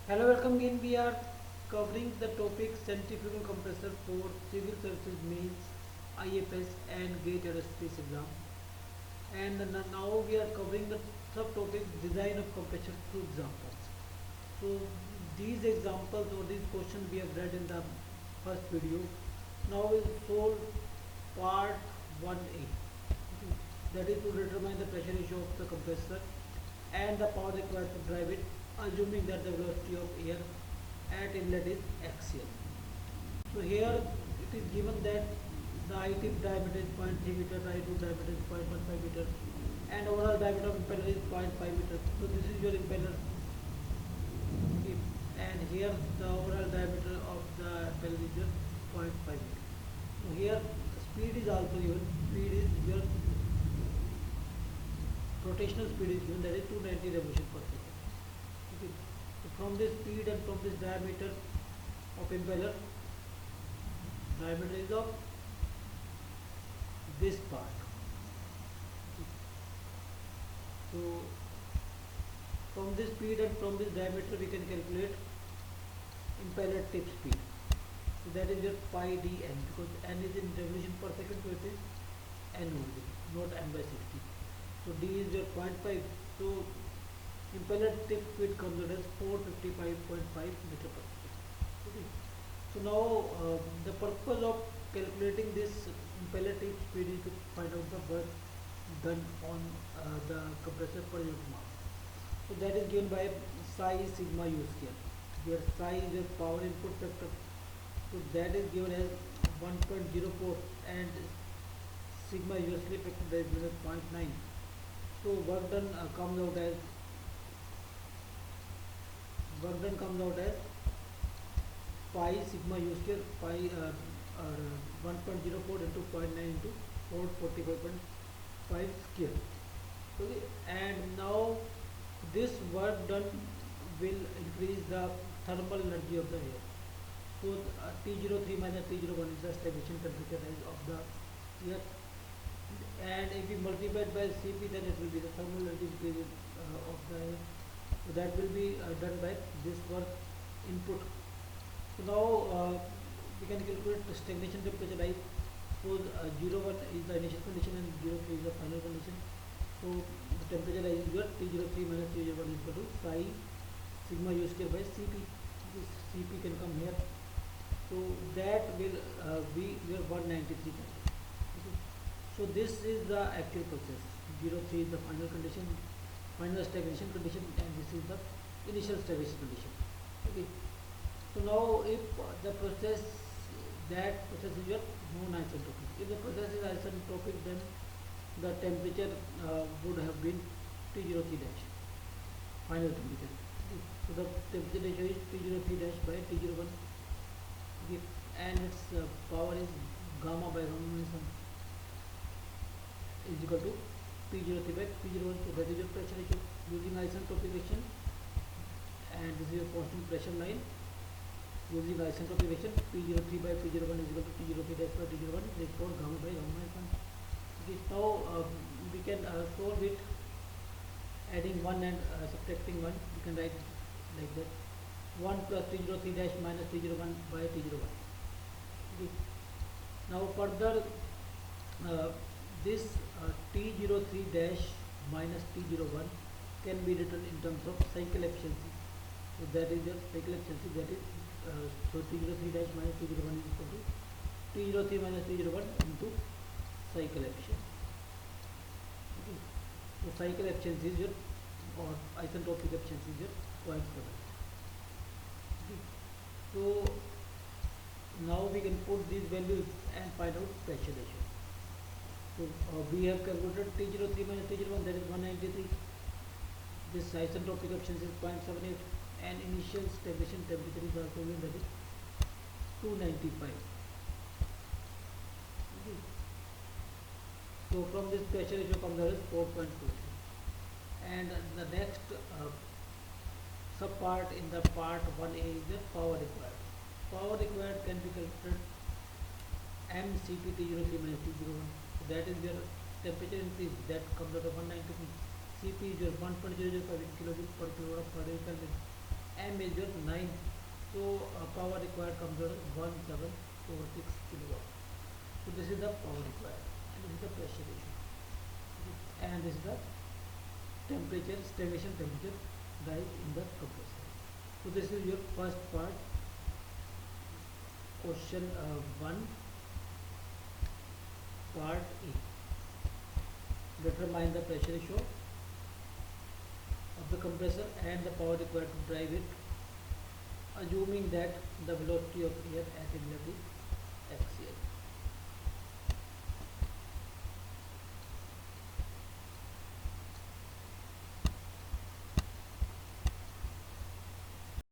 Hello, welcome again. We are covering the topic centrifugal compressor for civil services means IFS and gate aerospace exam. And now we are covering the subtopic design of compressor through examples. So these examples or these questions we have read in the first video. Now we'll solve part 1A. Okay. That is to determine the pressure ratio of the compressor and the power required to drive it, assuming that the velocity of air at inlet is axial. So here it is given that the I-tip diameter is 0.3 meter, the I-tip diameter is 0.15 meter, and overall diameter of impeller is 0.5 meter. So this is your impeller. Okay. And here the overall diameter of the impeller is your 0.5 meter. So here speed is also given. Speed is your rotational speed is given, that is 290 revolution per second. Okay. So from this speed and from this diameter of impeller, diameter is of this part. Okay. So from this speed and from this diameter we can calculate impeller tip speed. So that is your pi dn, because n is in revolution per second, so it is n only, not n by 60. So d is your 0.5. So impeller tip speed comes out as 455.5 meter per second. Okay. So now the purpose of calculating this impeller tip speed is to find out the work done on the compressor per unit mass. So that is given by psi sigma u square, where psi is your power input factor. So that is given as 1.04 and sigma u slip factor, that is given as 0.9. So work done comes out as pi sigma u square, pi or 1.04 into 0.9 into 445.5 square. Okay. And now this work done will increase the thermal energy of the air. So T03 minus T01 is the stagnation temperature rise of the air, and if we multiply it by Cp, then it will be the thermal energy increase of the air. So that will be done by this work input. So now we can calculate the stagnation temperature rise. So 01 is the initial condition and 03 is the final condition. So the temperature rise is your T03 minus T01 is equal to psi sigma u square by Cp. This Cp can come here. So that will be your 193. Okay. So this is the actual process. 03 is the final condition, final stagnation condition, and this is the initial stagnation condition. Okay. So now if the process, that process is your non-isentropic. If the process is isentropic, then the temperature would have been T03 dash, final temperature. Okay. So the temperature ratio is T03 dash by T01. Okay. And its power is gamma by Roman is equal to P03 by P01. So that is your pressure ratio using isentropic reaction, and this is your constant pressure line using isentropic reaction. P03 by P01 is equal to T03 dash by T01, therefore gamma by gamma is 1. Okay. Now we can solve it adding 1 and subtracting 1. We can write like that: 1 plus T03 dash minus T01 by T01. Okay. Now further this T03 dash minus T01 can be written in terms of cycle efficiency. So that is your cycle efficiency, that is so T03 dash minus T01 is equal to T03 minus T01 into cycle efficiency. Okay. So cycle efficiency is your, or isentropic efficiency is your point product. Okay. So now we can put these values and find out pressure ratio. So we have calculated T03 minus T01, that is 193. This isentropic efficiency is 0.78, and initial stagnation temperature is also given, that is 295. Okay. So from this pressure ratio comes out as 4.43. And the next sub part in the part 1A is the power required. Power required can be calculated mCp T03 minus T01. So that is your temperature increase, that comes out of 193. Cp is your 1.005 kilojoules per kilogram per day Kelvin. M is your 9. So power required comes out as 1746 kilowatt. So this is the power required, and this is the pressure ratio, and this is the temperature, stagnation temperature rise in the compressor. So this is your first part, question 1, part A. Determine the pressure ratio of the compressor and the power required to drive it, assuming that the velocity of air at a relative